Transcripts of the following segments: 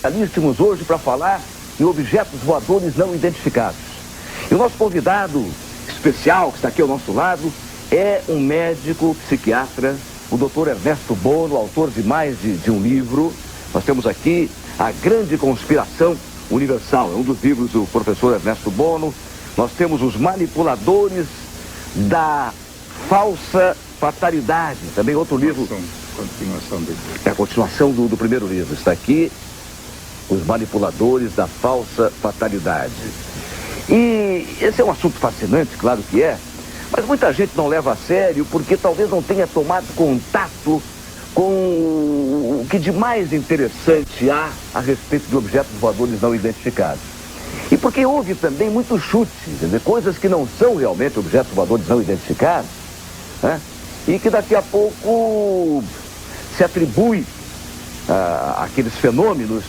especialíssimos hoje para falar em objetos voadores não identificados. E o nosso convidado especial, que está aqui ao nosso lado, é um médico psiquiatra, o Dr. Ernesto Bono, autor de mais de um livro. Nós temos aqui A Grande Conspiração Universal, é um dos livros do professor Ernesto Bono. Nós temos Os Manipuladores da Falsa Fatalidade, também outro livro. Continuação do livro. É a continuação do primeiro livro. Está aqui, Os Manipuladores da Falsa Fatalidade. E esse é um assunto fascinante, claro que é, mas muita gente não leva a sério porque talvez não tenha tomado contato com o que de mais interessante há a respeito de objetos voadores não identificados. E porque houve também muito chute, quer dizer, coisas que não são realmente objetos voadores não identificados, né? E que daqui a pouco se atribui àqueles fenômenos,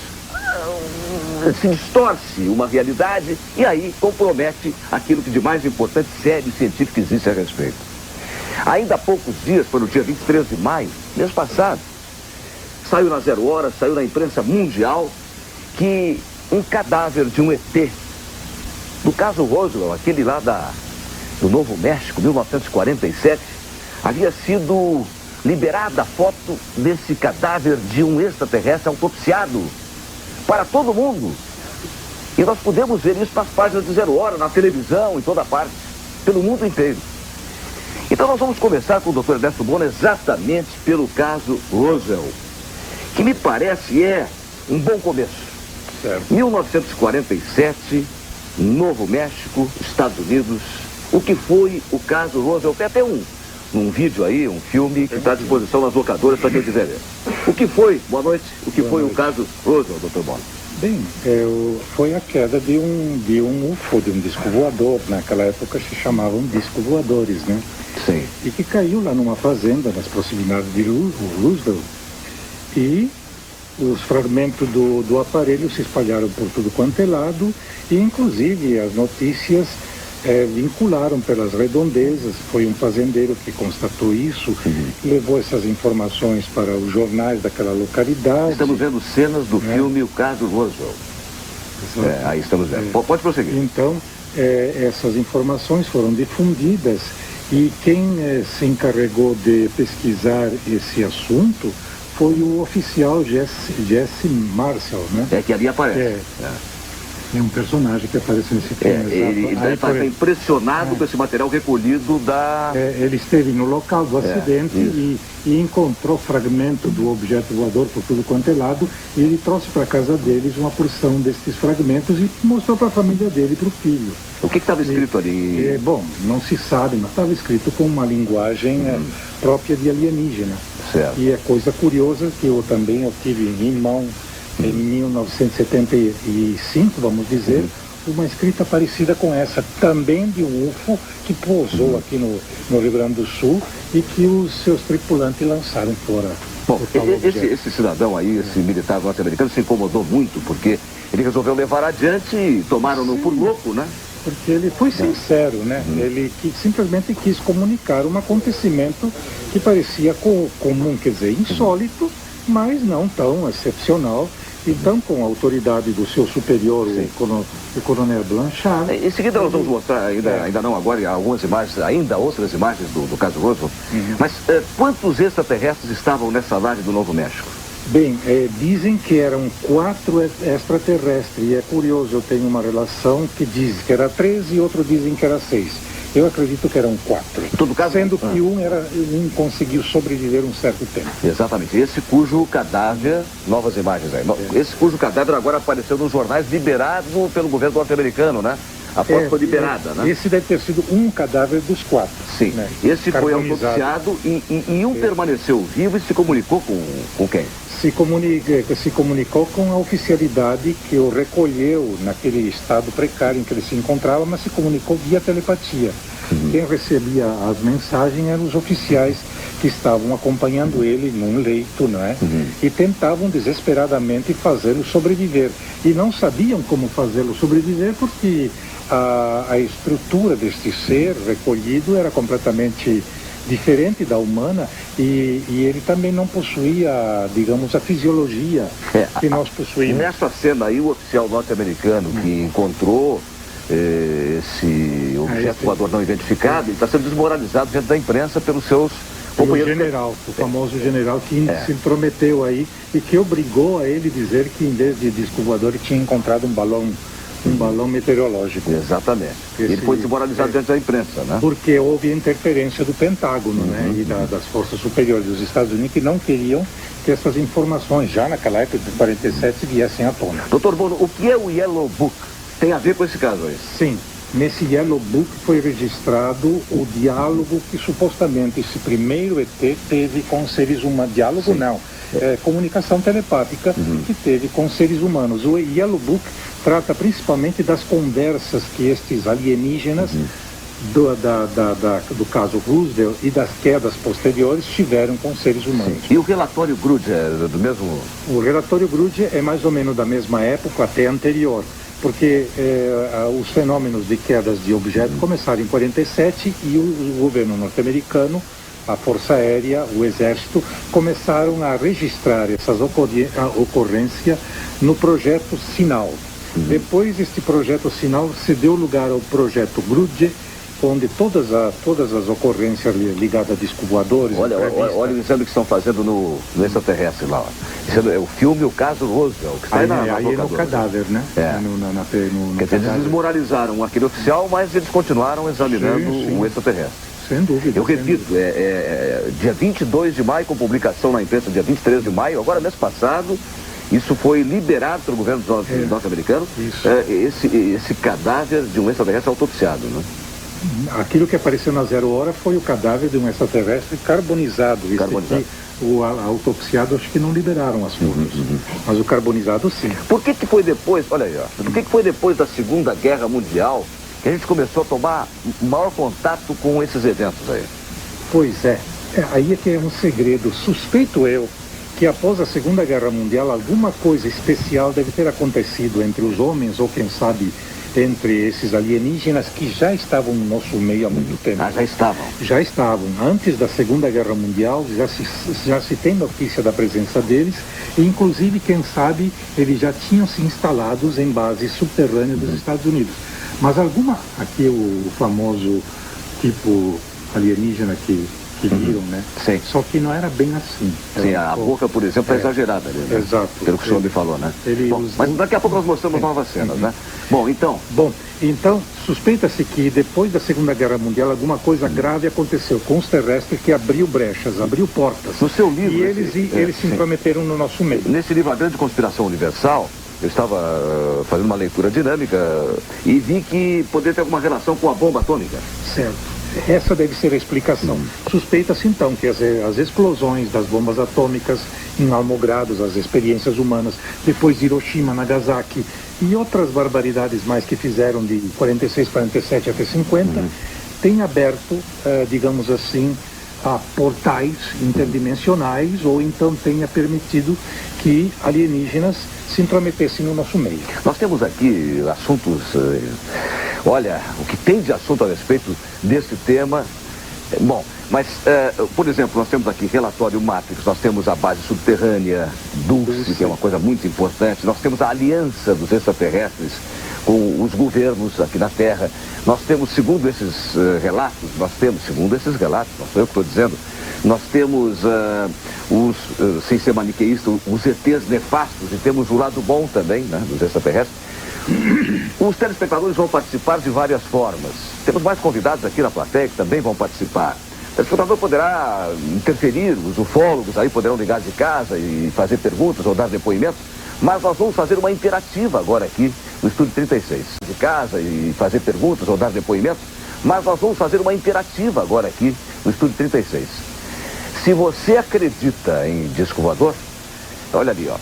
se distorce uma realidade e aí compromete aquilo que de mais importante, sério e científico existe a respeito. Ainda há poucos dias, foi no dia 23 de maio, mês passado, saiu na Zero Hora, saiu na imprensa mundial, que um cadáver de um ET, do caso Roswell, aquele lá do Novo México, 1947, havia sido liberada a foto desse cadáver de um extraterrestre autopsiado para todo mundo. E nós podemos ver isso nas páginas de Zero Hora, na televisão, em toda parte, pelo mundo inteiro. Então nós vamos começar com o Dr. Ernesto Bono exatamente pelo caso Roswell, que me parece é um bom começo. Certo. 1947, Novo México, Estados Unidos. O que foi o caso Roswell? Tem até um vídeo aí, um filme que está à disposição nas locadoras para quem quiser ver. O que foi, boa noite, o que foi o caso Roswell, Dr. Bono? Bem, foi a queda de um UFO, de um disco voador. Naquela época se chamavam disco voadores, né? Sim. E que caiu lá numa fazenda, nas proximidades de Roosevelt. E os fragmentos do aparelho se espalharam por tudo quanto é lado, e inclusive as notícias vincularam pelas redondezas. Foi um fazendeiro que constatou isso, levou essas informações para os jornais daquela localidade. Estamos vendo cenas do filme O Caso Roswell. Aí estamos vendo. Pode prosseguir. Então, essas informações foram difundidas e quem se encarregou de pesquisar esse assunto foi o oficial Jesse Marshall, né? É que ali aparece. É um personagem que aparece nesse filme. Ele está impressionado com esse material recolhido da... ele esteve no local do acidente e encontrou fragmento do objeto voador por tudo quanto é lado, e ele trouxe para a casa deles uma porção desses fragmentos e mostrou para a família dele e para o filho. O que estava escrito ali? Bom, não se sabe, mas estava escrito com uma linguagem própria de alienígena. Certo. E é coisa curiosa que eu também tive em mão, em 1975, vamos dizer, uma escrita parecida com essa, também de um UFO que pousou aqui no Rio Grande do Sul e que os seus tripulantes lançaram fora. Bom, esse cidadão aí, esse militar norte-americano, se incomodou muito porque ele resolveu levar adiante e tomaram-no por louco, né? Porque ele foi sincero, né? Ele simplesmente quis comunicar um acontecimento que parecia comum, quer dizer, insólito, mas não tão excepcional. Então, com a autoridade do seu superior, o coronel Blanchard... Em seguida nós vamos mostrar, ainda não agora, algumas imagens, ainda outras imagens do caso Roswell. Mas quantos extraterrestres estavam nessa nave do Novo México? Bem, dizem que eram 4 extraterrestres, e é curioso, eu tenho uma relação que diz que era 13 e outro dizem que era 6. Eu acredito que eram 4. Em todo caso, sendo que um conseguiu sobreviver um certo tempo. Exatamente. Esse cujo cadáver, novas imagens aí, esse cujo cadáver agora apareceu nos jornais, liberado pelo governo norte-americano, né? A foto foi liberada, né? Esse deve ter sido um cadáver dos 4. Sim. Né? Esse foi autopsiado e um permaneceu vivo e se comunicou com quem? Se comunicou com a oficialidade que o recolheu naquele estado precário em que ele se encontrava, mas se comunicou via telepatia. Quem recebia as mensagens eram os oficiais que estavam acompanhando ele num leito, não é? E tentavam desesperadamente fazê-lo sobreviver. E não sabiam como fazê-lo sobreviver porque a estrutura deste ser recolhido era completamente diferente da humana e ele também não possuía, digamos, a fisiologia que nós possuímos. Nessa cena aí, o oficial norte-americano que encontrou esse objeto voador não identificado, ele está sendo desmoralizado diante da imprensa pelos seus companheiros. O general, o famoso general que se intrometeu aí e que obrigou a ele dizer que em vez de disco voador ele tinha encontrado um balão meteorológico. Exatamente. Ele foi desmoralizado diante da imprensa, né? Porque houve interferência do Pentágono, né? E das forças superiores dos Estados Unidos que não queriam que essas informações, já naquela época de 47, viessem à tona. Doutor Bono, o que é o Yellow Book? Tem a ver com esse caso aí? Sim. Nesse Yellow Book foi registrado o diálogo que supostamente esse primeiro ET teve com seres humanos. Diálogo não, comunicação telepática que teve com seres humanos. O Yellow Book trata principalmente das conversas que estes alienígenas do caso Roosevelt e das quedas posteriores tiveram com seres humanos. Sim. E o relatório Grudge é do mesmo? O relatório Grudge é mais ou menos da mesma época, até anterior. Porque os fenômenos de quedas de objetos começaram em 47 e o governo norte-americano, a Força Aérea, o Exército, começaram a registrar essas ocorrências no projeto Sinal. Depois, este projeto Sinal se deu lugar ao projeto Grudge, onde todas as ocorrências ligadas a disco voadores... Olha o exame que estão fazendo no extraterrestre lá. Ó. É o filme O Caso Roosevelt, que está aí no cadáver, né? Quer dizer, eles desmoralizaram aquele oficial, mas eles continuaram examinando o extraterrestre. Sem dúvida. Eu repito, dia 22 de maio, com publicação na imprensa, dia 23 de maio, agora mês passado, isso foi liberado pelo governo norte-americano, esse cadáver de um extraterrestre autopsiado, né? Aquilo que apareceu na 0 hora foi o cadáver de um extraterrestre carbonizado. A autopsiado acho que não liberaram as fotos, mas o carbonizado sim. Por que foi depois, olha aí, ó, por que foi depois da Segunda Guerra Mundial que a gente começou a tomar maior contato com esses eventos aí? Pois aí é que é um segredo. Suspeito eu que após a Segunda Guerra Mundial alguma coisa especial deve ter acontecido entre os homens ou quem sabe entre esses alienígenas que já estavam no nosso meio há muito tempo. Já estavam? Já estavam. Antes da Segunda Guerra Mundial já se tem notícia da presença deles e inclusive, quem sabe, eles já tinham se instalados em bases subterrâneas dos Estados Unidos. Mas aqui o famoso tipo alienígena que viram, né? Sim. Só que não era bem assim. Sim, a boca, por exemplo, está exagerada ali, né? Exato. Pelo que o senhor me falou, né? Mas daqui a pouco nós mostramos novas cenas, né? Bom, então, suspeita-se que depois da Segunda Guerra Mundial alguma coisa grave aconteceu com os terrestres que abriu brechas, abriu portas. No seu livro... E eles se intrometeram no nosso meio. Nesse livro, A Grande Conspiração Universal, eu estava fazendo uma leitura dinâmica e vi que poderia ter alguma relação com a bomba atômica. Certo. Essa deve ser a explicação. Suspeita-se então que as explosões das bombas atômicas em Almogrados, as experiências humanas, depois de Hiroshima, Nagasaki e outras barbaridades mais que fizeram de 46, 47 até 50, tem aberto, digamos assim, a portais interdimensionais ou então tenha permitido que alienígenas se intrometessem no nosso meio. Nós temos aqui assuntos... Olha, o que tem de assunto a respeito desse tema... Bom, mas, por exemplo, nós temos aqui relatório Matrix, nós temos a base subterrânea Dulce, que é uma coisa muito importante, nós temos a aliança dos extraterrestres com os governos aqui na Terra, nós temos, segundo esses relatos, não sou eu que estou dizendo, nós temos, sem ser maniqueísta, os ETs nefastos, e temos o lado bom também, né, dos extraterrestres. Os telespectadores vão participar de várias formas. Temos mais convidados aqui na plateia que também vão participar. O telespectador poderá interferir, os ufólogos aí poderão ligar de casa e fazer perguntas ou dar depoimentos, mas nós vamos fazer uma interativa agora aqui no Estúdio 36. De casa e fazer perguntas ou dar depoimentos, mas nós vamos fazer uma interativa agora aqui no Estúdio 36. Se você acredita em disco voador, olha ali, ó.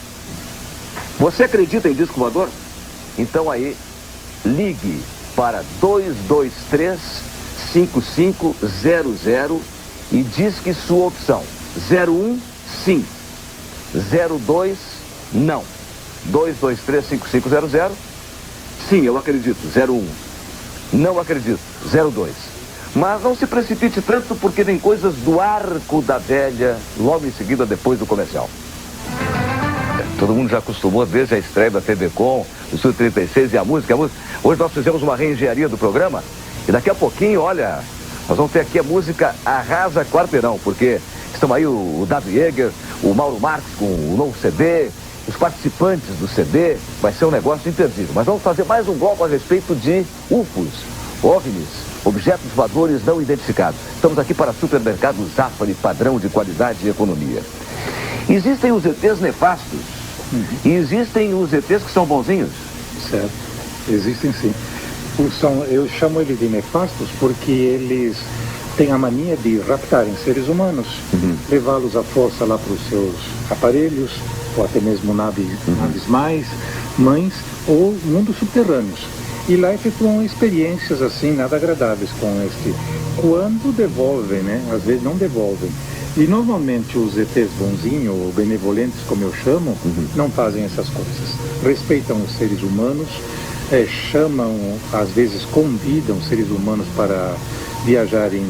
Você acredita em disco voador? Então aí, ligue para 223-5500 e diz que sua opção. 01, sim. 02, não. 223-5500, sim, eu acredito. 01, não acredito. 02. Mas não se precipite tanto porque vem coisas do Arco da Velha logo em seguida depois do comercial. Todo mundo já acostumou desde a estreia da TV Com, o Sul 36 e a música. Hoje nós fizemos uma reengenharia do programa e daqui a pouquinho, olha, nós vamos ter aqui a música Arrasa Quarteirão, porque estão aí o Davi Jäger, o Mauro Marques com o novo CD, os participantes do CD, vai ser um negócio imperdível. Mas vamos fazer mais um bloco a respeito de UFOs, OVNIs, objetos voadores não identificados. Estamos aqui para Supermercado Zafari, padrão de qualidade e economia. Existem os ETs nefastos e existem os ETs que são bonzinhos. Certo, existem sim. Eu chamo eles de nefastos porque eles têm a mania de raptarem seres humanos, levá-los à força lá para os seus aparelhos, ou até mesmo naves mães, ou mundos subterrâneos. E lá efetuam experiências assim, nada agradáveis com este. Quando devolvem, né? Às vezes não devolvem. E normalmente os ETs bonzinhos, ou benevolentes, como eu chamo, não fazem essas coisas. Respeitam os seres humanos, chamam, às vezes convidam seres humanos para viajar em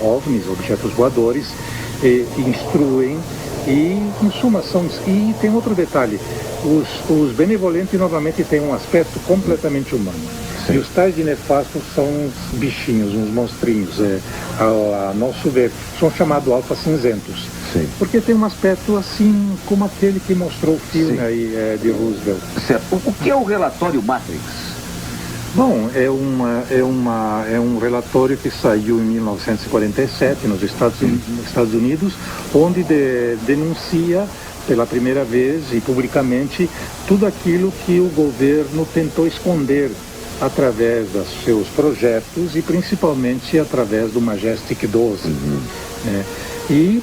OVNIs, objetos voadores, instruem e, em suma, E tem outro detalhe, os benevolentes normalmente têm um aspecto completamente humano. Sim. E os tais de nefastos são uns bichinhos, uns monstrinhos, a nosso ver, são chamados alfa cinzentos. Sim. Porque tem um aspecto assim como aquele que mostrou o filme aí, de Roosevelt. Certo. O que é o relatório Matrix? Bom, é um relatório que saiu em 1947 nos Estados Unidos, onde denuncia pela primeira vez e publicamente tudo aquilo que o governo tentou esconder através dos seus projetos e principalmente através do Majestic 12. E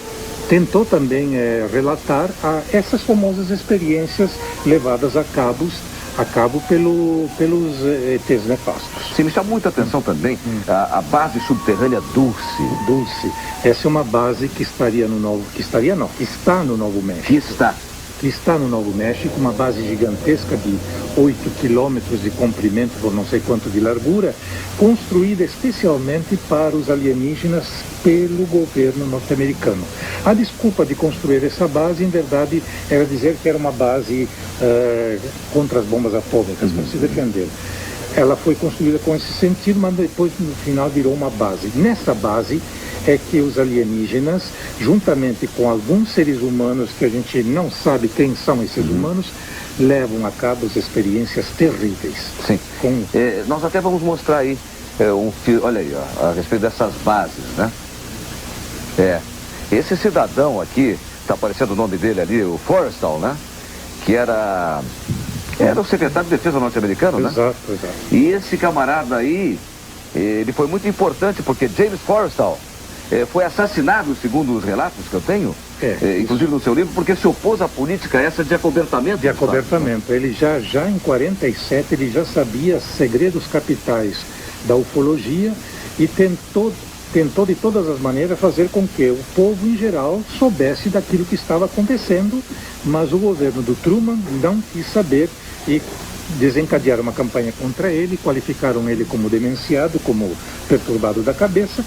tentou também relatar essas famosas experiências levadas a cabo pelos ETs nefastos. Sim, me chamou muita atenção também a base subterrânea Dulce. Essa é uma base que está no Novo México. Que está no Novo México, uma base gigantesca de 8 quilômetros de comprimento por não sei quanto de largura, construída especialmente para os alienígenas pelo governo norte-americano. A desculpa de construir essa base, em verdade, era dizer que era uma base contra as bombas atômicas, para se defender. Ela foi construída com esse sentido, mas depois, no final, virou uma base. Nessa base é que os alienígenas, juntamente com alguns seres humanos que a gente não sabe quem são esses humanos, levam a cabo as experiências terríveis. Sim. Nós até vamos mostrar aí olha aí, ó, a respeito dessas bases, né? Esse cidadão aqui, está aparecendo o nome dele ali, o Forrestal, né? Que era o secretário de defesa norte-americano, né? Exato. E esse camarada aí, ele foi muito importante porque James Forrestal foi assassinado, segundo os relatos que eu tenho, inclusive no seu livro, porque se opôs à política essa de acobertamento. De acobertamento. Ele já em 47, ele já sabia segredos capitais da ufologia e tentou de todas as maneiras fazer com que o povo em geral soubesse daquilo que estava acontecendo, mas o governo do Truman não quis saber e desencadearam uma campanha contra ele, qualificaram ele como demenciado, como perturbado da cabeça,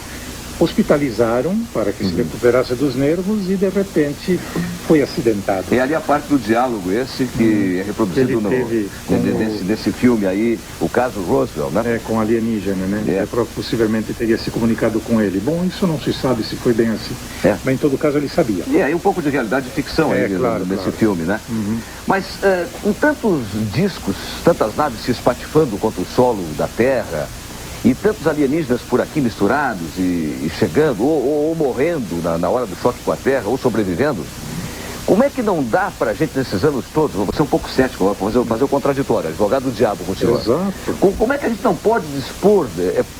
hospitalizaram para que se recuperasse dos nervos e de repente foi acidentado. E ali a parte do diálogo esse que é reproduzido nesse filme aí, o caso Roosevelt, né? Com alienígena, né? Possivelmente teria se comunicado com ele. Bom, isso não se sabe se foi bem assim. Mas em todo caso ele sabia. E aí um pouco de realidade e ficção aí nesse filme, né? Mas com tantos discos, tantas naves se espatifando contra o solo da Terra, e tantos alienígenas por aqui misturados e chegando, ou morrendo na hora do choque com a Terra, ou sobrevivendo, como é que não dá para a gente nesses anos todos, vou ser um pouco cético, vou fazer o contraditório, advogado do diabo com o senhor. Exato. Como é que a gente não pode dispor,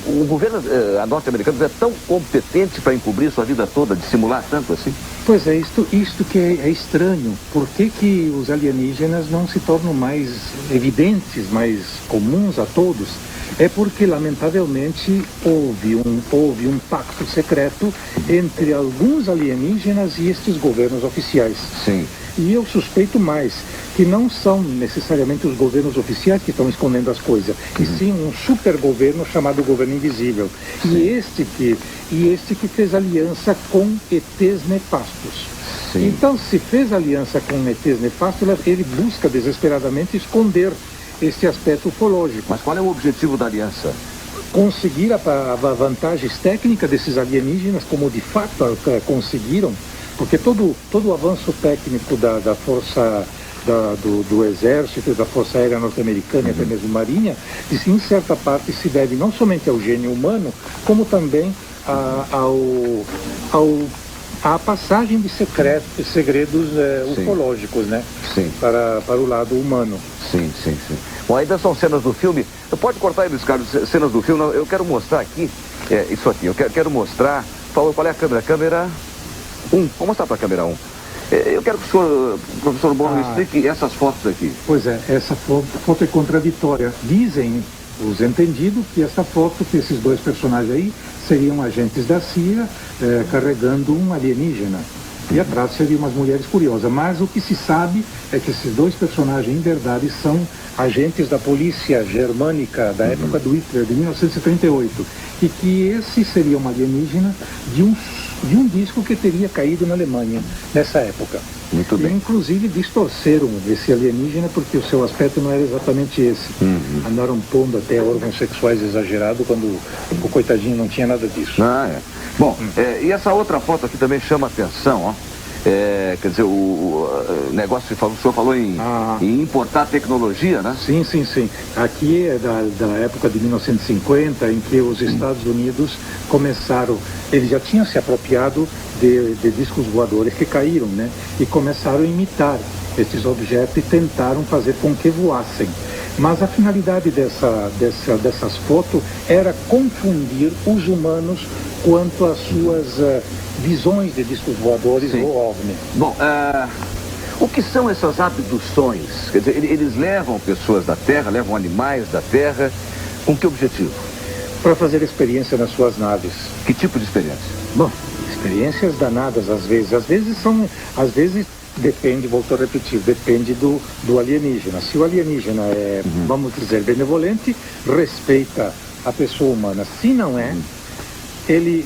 o governo norte-americano é tão competente para encobrir sua vida toda, dissimular tanto assim? Pois é, isto que é estranho. Por que os alienígenas não se tornam mais evidentes, mais comuns a todos? É porque, lamentavelmente, houve um pacto secreto entre alguns alienígenas e estes governos oficiais. Sim. E eu suspeito mais, que não são necessariamente os governos oficiais que estão escondendo as coisas, e sim um super governo chamado governo invisível. E este que fez aliança com ETs nefastos. Sim. Então, se fez aliança com ETs nefastos, ele busca desesperadamente esconder este aspecto ufológico. Mas qual é o objetivo da aliança? Conseguir a vantagens técnicas desses alienígenas, como de fato conseguiram, porque todo o avanço técnico da força do exército, da Força Aérea Norte-Americana e até mesmo Marinha, em certa parte se deve não somente ao gênio humano, como também à passagem de segredos ufológicos, né? Sim. Para o lado humano. Sim. Bom, ainda são cenas do filme. Pode cortar aí, Luiz Carlos, cenas do filme. Eu quero mostrar aqui, isso aqui, eu quero mostrar. Qual é a câmera? Câmera 1. Vou mostrar para a câmera 1. Eu quero que o professor Bono explique essas fotos aqui. Pois é, essa foto é contraditória. Dizem os entendidos que essa foto, que esses dois personagens aí, seriam agentes da CIA carregando um alienígena. E atrás seriam umas mulheres curiosas. Mas o que se sabe é que esses dois personagens, em verdade, são agentes da polícia germânica da época do Hitler, de 1938. E que esse seria uma alienígena de um disco que teria caído na Alemanha nessa época. Muito bem. E, inclusive, distorceram esse alienígena porque o seu aspecto não era exatamente esse. Andaram pondo até órgãos sexuais exagerados quando o coitadinho não tinha nada disso. Bom, e essa outra foto aqui também chama atenção, ó. Quer dizer, o negócio, o senhor falou em importar tecnologia, né? Sim. Aqui é da época de 1950, em que os Estados Unidos começaram, eles já tinham se apropriado de discos voadores que caíram, né? E começaram a imitar esses objetos e tentaram fazer com que voassem. Mas a finalidade dessas fotos era confundir os humanos quanto às suas visões de discos voadores ou OVNI. Bom, o que são essas abduções? Quer dizer, eles levam pessoas da Terra, levam animais da Terra, com que objetivo? Para fazer experiência nas suas naves. Que tipo de experiência? Bom, experiências danadas às vezes. Às vezes depende, volto a repetir, depende do alienígena. Se o alienígena é, vamos dizer, benevolente, respeita a pessoa humana. Se não é, ele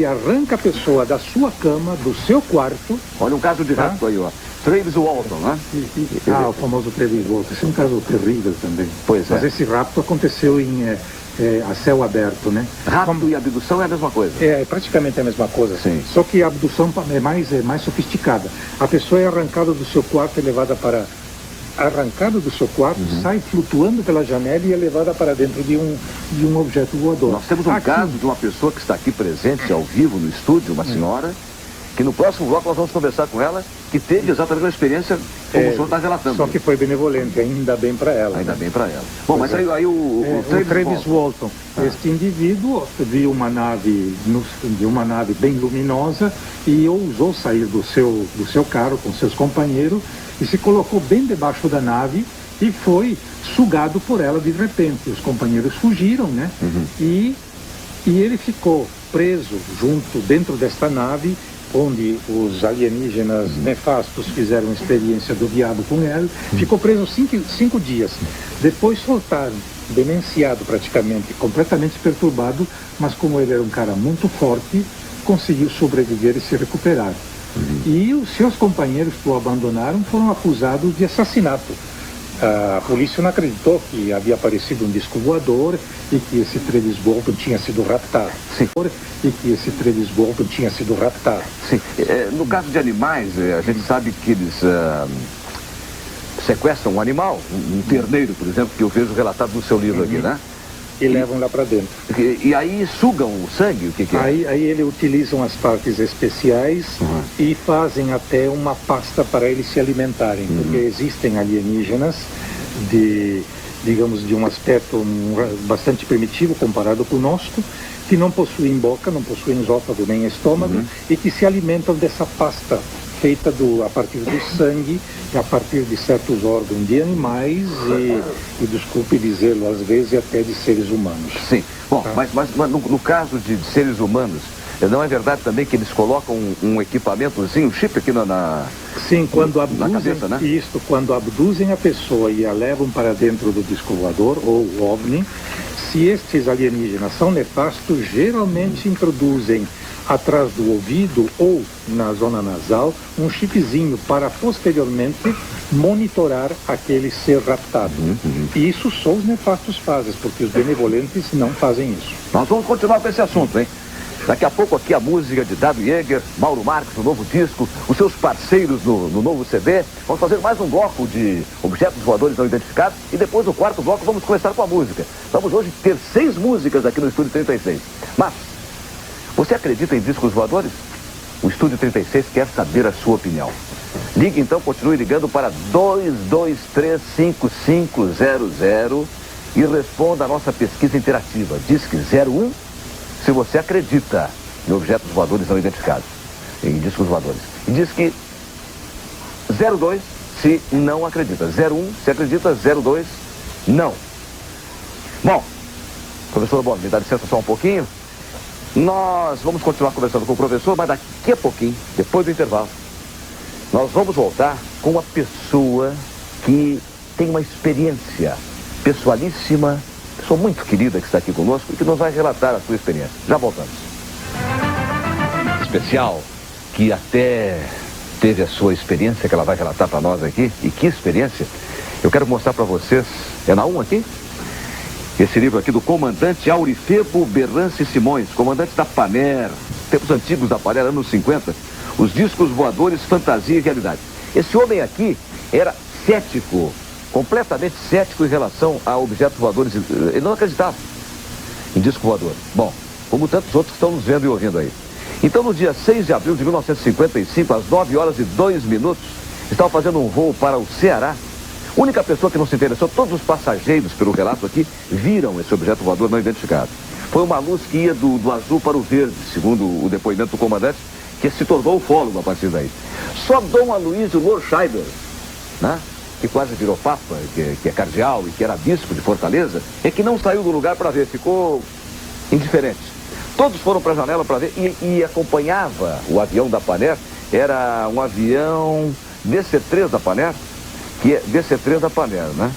arranca a pessoa da sua cama, do seu quarto. Olha um caso de rapto aí, ó. Travis Walton, né? O famoso Travis Walton. Esse é um caso terrível também. Pois é. Mas esse rapto aconteceu a céu aberto, né? Rapto e abdução é a mesma coisa? É praticamente a mesma coisa. Sim. Só que a abdução é mais sofisticada. A pessoa é arrancada do seu quarto e levada para... Arrancada do seu quarto, sai flutuando pela janela e é levada para dentro de um objeto voador. Nós temos um caso de uma pessoa que está aqui presente ao vivo no estúdio, uma senhora, que no próximo bloco nós vamos conversar com ela, que teve exatamente uma experiência como o senhor está relatando. Só que foi benevolente, ainda bem para ela. Ainda bem para ela. Bom, mas aí o Travis Walton. Este indivíduo viu uma nave bem luminosa e ousou sair do seu carro com seus companheiros e se colocou bem debaixo da nave e foi sugado por ela de repente. Os companheiros fugiram, né? E ele ficou preso dentro desta nave, onde os alienígenas nefastos fizeram experiência do diabo com ele. Ficou preso 5 dias. Depois soltaram, demenciado praticamente, completamente perturbado, mas como ele era um cara muito forte, conseguiu sobreviver e se recuperar. E os seus companheiros que o abandonaram foram acusados de assassinato. A polícia não acreditou que havia aparecido um disco voador e que esse Travis Walton tinha sido raptado. Sim. No caso de animais, a gente sabe que eles sequestram um animal, um terneiro, por exemplo, que eu vejo relatado no seu livro aqui, né? E levam lá para dentro. E aí sugam o sangue? O que é? Aí eles utilizam as partes especiais e fazem até uma pasta para eles se alimentarem, porque existem alienígenas de um aspecto bastante primitivo comparado conosco, que não possuem boca, não possuem esôfago nem estômago, e que se alimentam dessa pasta feita a partir do sangue, a partir de certos órgãos de animais e desculpe dizê-lo, às vezes até de seres humanos. Sim. Bom, mas no caso de seres humanos, Não é verdade também que eles colocam um equipamentozinho, um chip aqui Sim, quando abduzem, na cabeça, né? Isso, quando abduzem a pessoa e a levam para dentro do disco voador ou OVNI, se estes alienígenas são nefastos, geralmente introduzem atrás do ouvido ou na zona nasal um chipzinho para posteriormente monitorar aquele ser raptado. E isso só os nefastos fazem, porque os benevolentes não fazem isso. Nós vamos continuar com esse assunto, hein? Daqui a pouco aqui a música de Dado Jäger, Mauro Marques, o novo disco, os seus parceiros no novo CD. Vamos fazer mais um bloco de objetos voadores não identificados e depois no quarto bloco vamos começar com a música. Vamos hoje ter 6 músicas aqui no Estúdio 36. Mas, você acredita em discos voadores? O Estúdio 36 quer saber a sua opinião. Ligue então, continue ligando para 2235500 e responda a nossa pesquisa interativa. Disque 01 se você acredita em objetos voadores não identificados, em discos voadores. E diz que 02 se não acredita, 01 se acredita, 02 não. Bom, professor Bono, me dá licença só um pouquinho. Nós vamos continuar conversando com o professor, mas daqui a pouquinho, depois do intervalo, nós vamos voltar com uma pessoa que tem uma experiência pessoalíssima, pessoa muito querida que está aqui conosco e que nos vai relatar a sua experiência. Já voltamos. Especial, que até teve a sua experiência que ela vai relatar para nós aqui. E que experiência? Eu quero mostrar para vocês. É na 1 aqui? Esse livro aqui do comandante Aurifebo Berrance Simões, comandante da Paner, tempos antigos da Paner, anos 50, os discos voadores, fantasia e realidade. Esse homem aqui era cético, completamente cético em relação a objetos voadores. Ele não acreditava em disco voador. Bom, como tantos outros que estão nos vendo e ouvindo aí. Então, no dia 6 de abril de 1955, às 9h02, estava fazendo um voo para o Ceará. Única pessoa que não se interessou, todos os passageiros, pelo relato aqui, viram esse objeto voador não identificado. Foi uma luz que ia do azul para o verde, segundo o depoimento do comandante, que se tornou ufólogo a partir daí. Só Dom Aloysio Lorscheiber, né, que quase virou papa, que é cardeal e que era bispo de Fortaleza, é que não saiu do lugar para ver, ficou indiferente. Todos foram para a janela para ver e acompanhava o avião da Paner, era um avião DC-3 da Paner, que é DC-3 da Paner, né?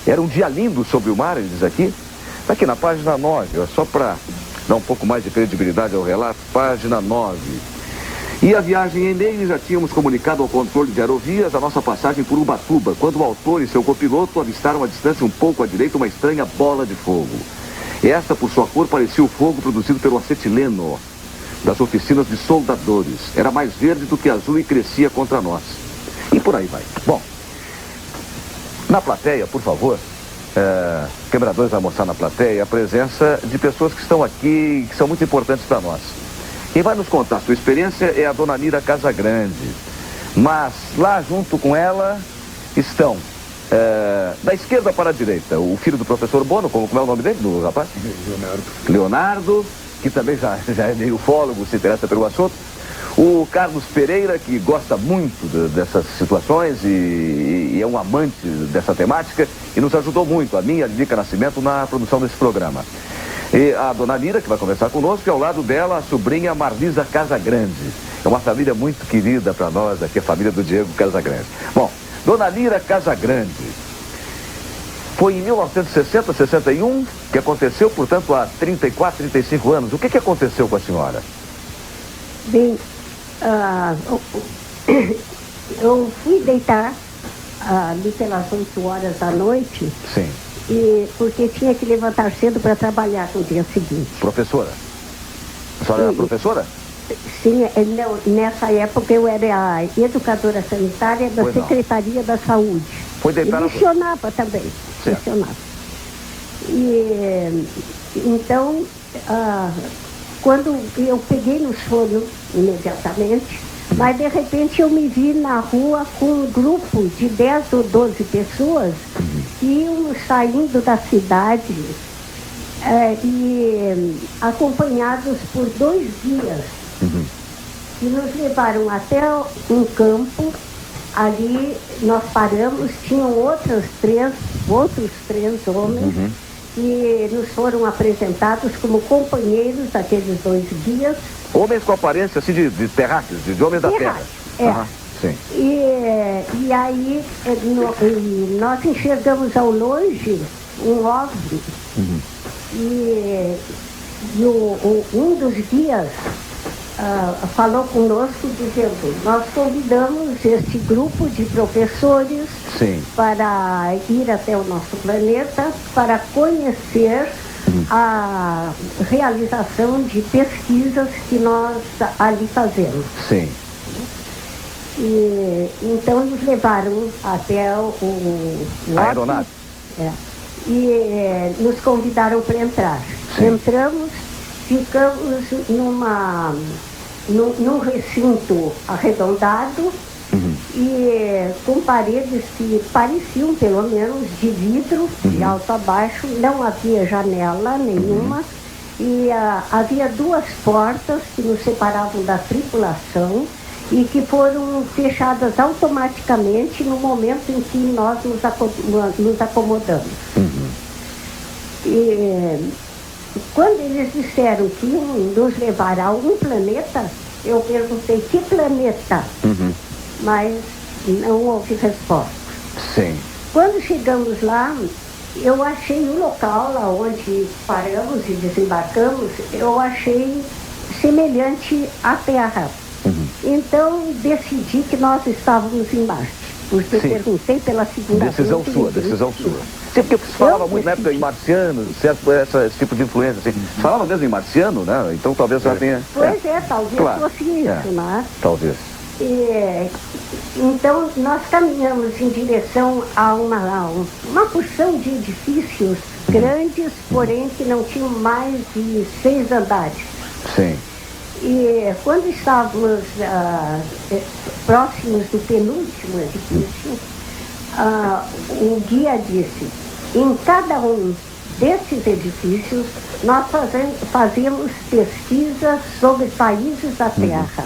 Era um dia lindo sobre o mar, ele diz aqui. Está aqui na página 9, só para dar um pouco mais de credibilidade ao relato, página 9. E a viagem em meio já tínhamos comunicado ao controle de aerovias a nossa passagem por Ubatuba, quando o autor e seu copiloto avistaram à distância um pouco à direita uma estranha bola de fogo. Esta, por sua cor, parecia o fogo produzido pelo acetileno das oficinas de soldadores. Era mais verde do que azul e crescia contra nós. E por aí vai. Bom, na plateia, por favor, câmera 2 vai mostrar na plateia a presença de pessoas que estão aqui, que são muito importantes para nós. Quem vai nos contar a sua experiência é a dona Mira Casagrande. Mas lá junto com ela estão, da esquerda para a direita, o filho do professor Bono, como é o nome dele, do rapaz? Leonardo, que também já é meio ufólogo, se interessa pelo assunto. O Carlos Pereira, que gosta muito dessas situações e é um amante dessa temática e nos ajudou muito, a mim e a Lica Nascimento, na produção desse programa. E a dona Mira, que vai conversar conosco, e ao lado dela a sobrinha Marlisa Casagrande. É uma família muito querida para nós, aqui a família do Diego Casagrande. Bom, dona Mira Casagrande, foi em 1960, 61 que aconteceu, portanto, há 34, 35 anos. O que aconteceu com a senhora? Bem, eu fui deitar ali pelas 8 horas da noite. Sim. Porque tinha que levantar cedo para trabalhar no dia seguinte. Professora? A senhora era professora? Sim, não, nessa época eu era a educadora sanitária da Secretaria da Saúde. Foi deitar e lecionava também. Certo. Lecionava. E então, quando eu peguei no sono imediatamente, mas de repente eu me vi na rua com um grupo de 10 ou 12 pessoas que iam saindo da cidade e acompanhados por 2 guias que nos levaram até um campo. Ali nós paramos, tinham outros três homens que nos foram apresentados como companheiros daqueles 2 guias Homens com aparência assim de terráqueos, de homens da terra. É. Aham, sim. E aí nós enxergamos ao longe um OVNI. E um dos guias falou conosco dizendo: nós convidamos esse grupo de professores para ir até o nosso planeta para conhecer a realização de pesquisas que nós ali fazemos. Sim. E então nos levaram até o a aeronave. E nos convidaram para entrar. Sim. Entramos, ficamos num recinto arredondado e com paredes que pareciam pelo menos de vidro, de alto a baixo. Não havia janela nenhuma e havia duas portas que nos separavam da tripulação e que foram fechadas automaticamente no momento em que nós nos acomodamos. E quando eles disseram que iam nos levar a um planeta, eu perguntei: que planeta? Mas não houve resposta. Sim. Quando chegamos lá, eu achei um local lá onde paramos e desembarcamos, eu achei semelhante à Terra. Então decidi que nós estávamos em Marte, porque perguntei pela segunda vez. Decisão sua. Sim, porque se falava muito na época em marciano, certo? Esse tipo de influência, assim. Se falava mesmo em marciano, né? Então talvez já tenha... Pois talvez fosse isso, né? Talvez. Então nós caminhamos em direção a uma porção de edifícios grandes, porém que não tinham mais de 6 andares. Sim. E quando estávamos próximos do penúltimo edifício, o guia disse: em cada um desses edifícios nós fazemos pesquisas sobre países da Terra.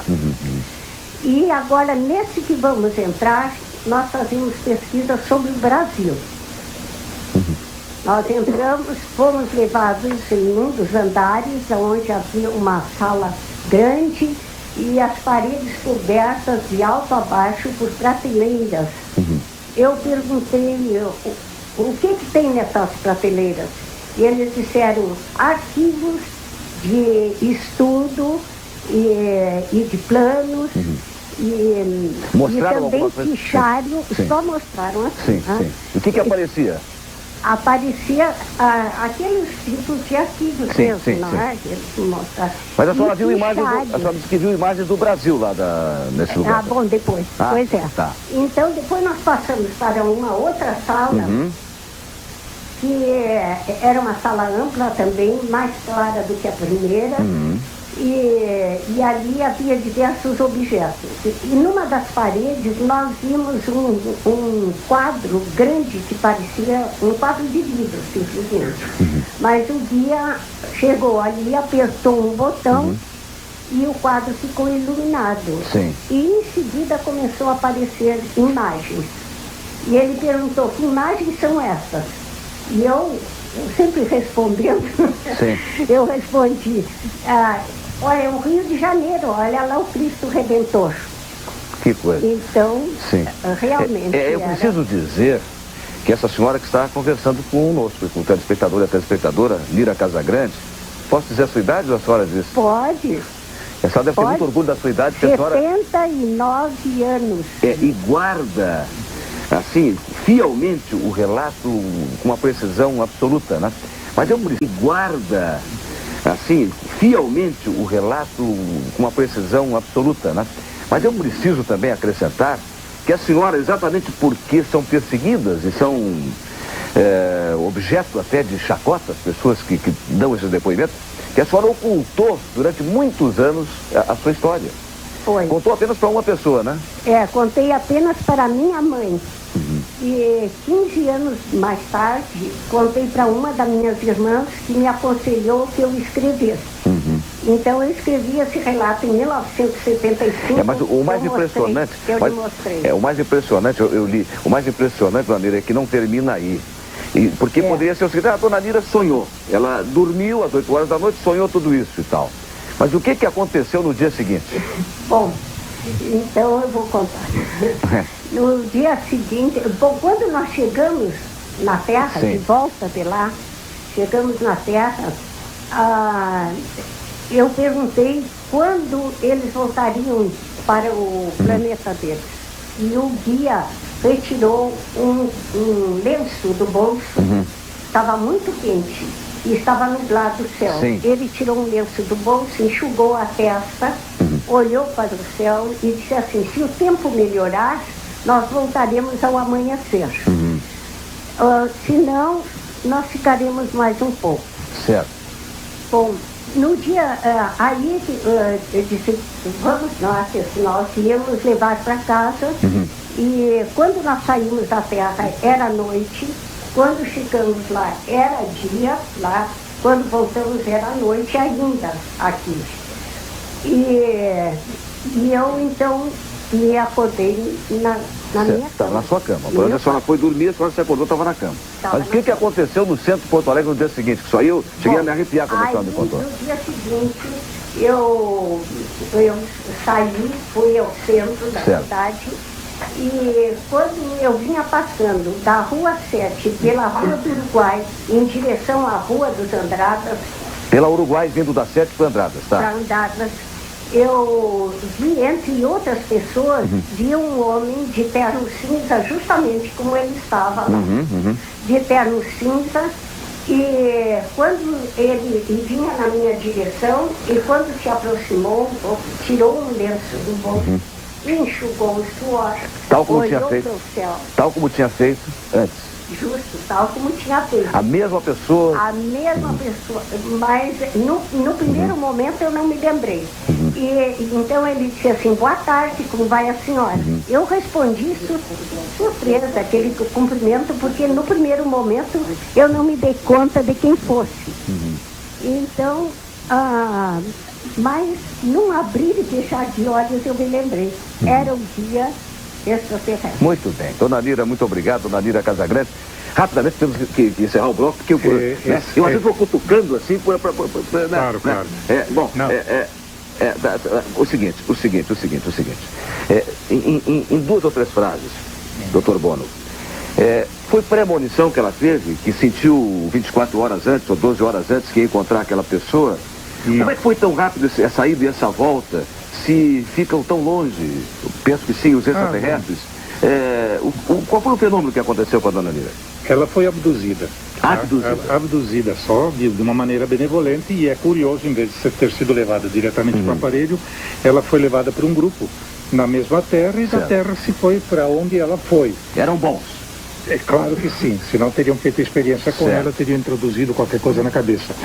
E agora, nesse que vamos entrar, nós fazemos pesquisas sobre o Brasil. Nós entramos, fomos levados em um dos andares, onde havia uma sala grande e as paredes cobertas de alto a baixo por prateleiras. Eu perguntei o que tem nessas prateleiras. E eles disseram: arquivos de estudo e de planos. E também fichário, só mostraram assim. Sim. O que aparecia? Aparecia aqueles tipos de arquivos mesmo, não é? Eles mostraram. Mas a senhora viu imagens, a senhora disse que viu imagens do Brasil lá nesse lugar. Bom, depois. Pois é. Tá. Então, depois nós passamos para uma outra sala, que era uma sala ampla também, mais clara do que a primeira. E ali havia diversos objetos. E numa das paredes nós vimos um quadro grande que parecia um quadro de vidro, simplesmente. Mas o guia chegou ali, apertou um botão e o quadro ficou iluminado. Sim. E em seguida começou a aparecer imagens. E ele perguntou: que imagens são essas? E eu sempre respondendo, eu respondi: olha, é o Rio de Janeiro, olha lá o Cristo Redentor. Que coisa. Então, realmente eu preciso dizer que essa senhora que está conversando conosco, com o telespectador e a telespectadora, Lira Casagrande, posso dizer a sua idade ou a senhora diz? Pode. A senhora deve ter muito orgulho da sua idade. 79 anos. E guarda, assim, fielmente o relato com uma precisão absoluta, né? Mas eu preciso... guarda... assim, fielmente o relato com uma precisão absoluta, né? Mas eu preciso também acrescentar que a senhora, exatamente porque são perseguidas e são objeto até de chacota, as pessoas que dão esses depoimentos, que a senhora ocultou durante muitos anos a sua história. Foi. Contou apenas para uma pessoa, né? Contei apenas para minha mãe. E 15 anos mais tarde, contei para uma das minhas irmãs que me aconselhou que eu escrevesse. Então eu escrevi esse relato em 1975. Mas o mais impressionante... o mais impressionante, eu li, o mais impressionante, dona Lira, é que não termina aí. Porque poderia ser o seguinte: a dona Lira sonhou. Ela dormiu às 8 horas da noite, sonhou tudo isso e tal. Mas o que aconteceu no dia seguinte? Bom, então eu vou contar. No dia seguinte, bom, quando nós chegamos na Terra, Sim. de volta de lá, chegamos na Terra, eu perguntei quando eles voltariam para o planeta deles. E o guia retirou um lenço do bolso, estava muito quente e estava nublado o céu. Sim. Ele tirou um lenço do bolso, enxugou a testa, olhou para o céu e disse assim: se o tempo melhorar, nós voltaremos ao amanhecer. Se não, nós ficaremos mais um pouco. Certo. Bom, no dia, aí eu disse, vamos nós íamos levar para casa. E quando nós saímos da Terra era noite, quando chegamos lá era dia lá, quando voltamos era noite ainda aqui. E eu então me acordei na minha Tá cama. na sua cama. Quando a senhora foi dormir, a senhora se acordou, estava na cama. Mas o que aconteceu no centro de Porto Alegre no dia seguinte? Que só eu cheguei a me arrepiar quando a senhora me contou. No dia seguinte, eu saí, fui ao centro da cidade, e quando eu vinha passando da Rua 7 pela Rua do Uruguai, em direção à Rua dos Andradas... Pela Uruguai, vindo da 7 para Andradas, tá? Para Andradas, eu vi, entre outras pessoas, vi um homem de terno cinza, justamente como ele estava lá, de terno cinza, e quando ele vinha na minha direção, e quando se aproximou, tirou um lenço do bolso, enxugou o suor, tal como olhou tinha feito, para o céu. Tal como tinha feito antes. Justo, tal como tinha feito. A mesma pessoa? A mesma pessoa, mas no primeiro momento eu não me lembrei. E então ele disse assim: boa tarde, como vai a senhora? Eu respondi surpresa, aquele cumprimento, porque no primeiro momento eu não me dei conta de quem fosse. Então, mas num abrir e fechar de olhos eu me lembrei. Era o dia extraterrestre. Muito bem. Dona Lira, muito obrigado. Dona Lira Casagrande. Rapidamente temos que encerrar o bloco, porque eu às vezes vou cutucando assim, Claro. O seguinte. Em duas ou três frases, doutor Bono, foi premonição que ela teve, que sentiu 24 horas antes ou 12 horas antes que ia encontrar aquela pessoa? Como é que foi tão rápido essa ida e essa volta? Se ficam tão longe, eu penso que sim, os extraterrestres. Qual foi o fenômeno que aconteceu com a dona Lira? Ela foi abduzida. Abduzida? Só de uma maneira benevolente, e é curioso, em vez de ter sido levada diretamente para o aparelho, ela foi levada por um grupo na mesma Terra, e da Terra se foi para onde ela foi. Eram bons? É claro que sim, senão teriam feito experiência com ela, teriam introduzido qualquer coisa na cabeça.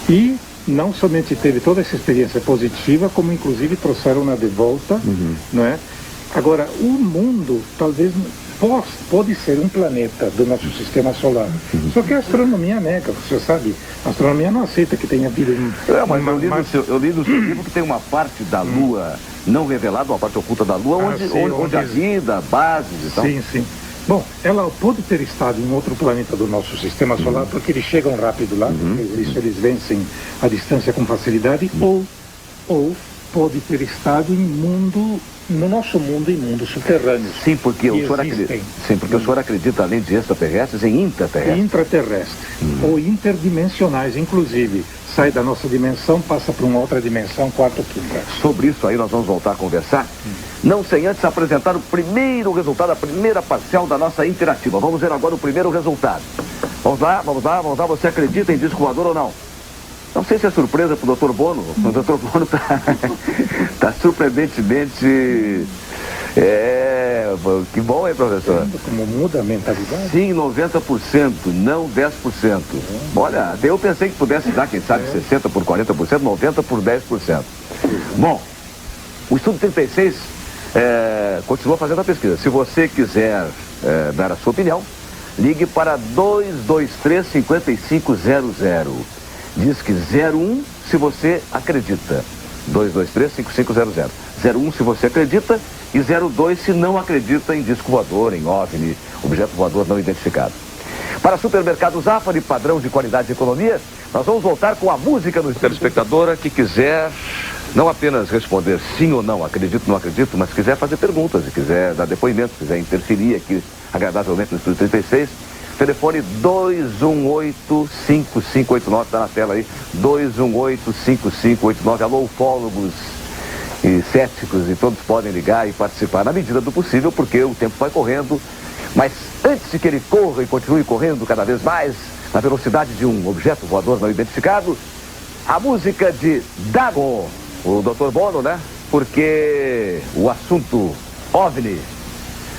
E não somente teve toda essa experiência positiva, como inclusive trouxeram-na de volta, não é? Agora, o mundo talvez pode ser um planeta do nosso sistema solar. Só que a astronomia nega, você sabe. A astronomia não aceita que tenha vida. Eu li no seu livro que tem uma parte da Lua não revelada, uma parte oculta da Lua, onde há vida, bases e tal. Sim. Bom, ela pode ter estado em outro planeta do nosso sistema solar, porque eles chegam rápido lá, isso eles vencem a distância com facilidade, ou pode ter estado no nosso mundo, em mundos subterrâneos. Sim, porque o senhor acredita, além de extraterrestres, em intraterrestres. Intraterrestres, ou interdimensionais, inclusive. Sai da nossa dimensão, passa para uma outra dimensão, quarta ou quinta. Sobre isso aí nós vamos voltar a conversar, não sem antes apresentar o primeiro resultado, a primeira parcial da nossa interativa. Vamos ver agora o primeiro resultado. Vamos lá, você acredita em disco voador ou não? Não sei se é surpresa para o Dr. Bono. O Dr. Bono está surpreendentemente... que bom, hein, professor? Como muda a mentalidade? Sim, 90%, não 10%. Olha, até eu pensei que pudesse dar, quem sabe, 60% por 40%, 90% por 10%. Bom, o Estudo 36 continua fazendo a pesquisa. Se você quiser dar a sua opinião, ligue para 223-5500. Diz que 01 se você acredita. 223-5500. 01 se você acredita e 02 se não acredita em disco voador, em OVNI, objeto voador não identificado. Para Supermercado Zafari, padrão de qualidade e economia, nós vamos voltar com a música do telespectadora que quiser não apenas responder sim ou não, acredito, não acredito, mas quiser fazer perguntas, se quiser dar depoimento, se quiser interferir aqui agradavelmente no Estúdio 36, telefone 218-5589, está na tela aí, 218-5589, alô, ufólogos e céticos, e todos podem ligar e participar na medida do possível, porque o tempo vai correndo, mas antes de que ele corra e continue correndo cada vez mais, na velocidade de um objeto voador não identificado, a música de Dagon, o Dr. Bono, né? Porque o assunto OVNI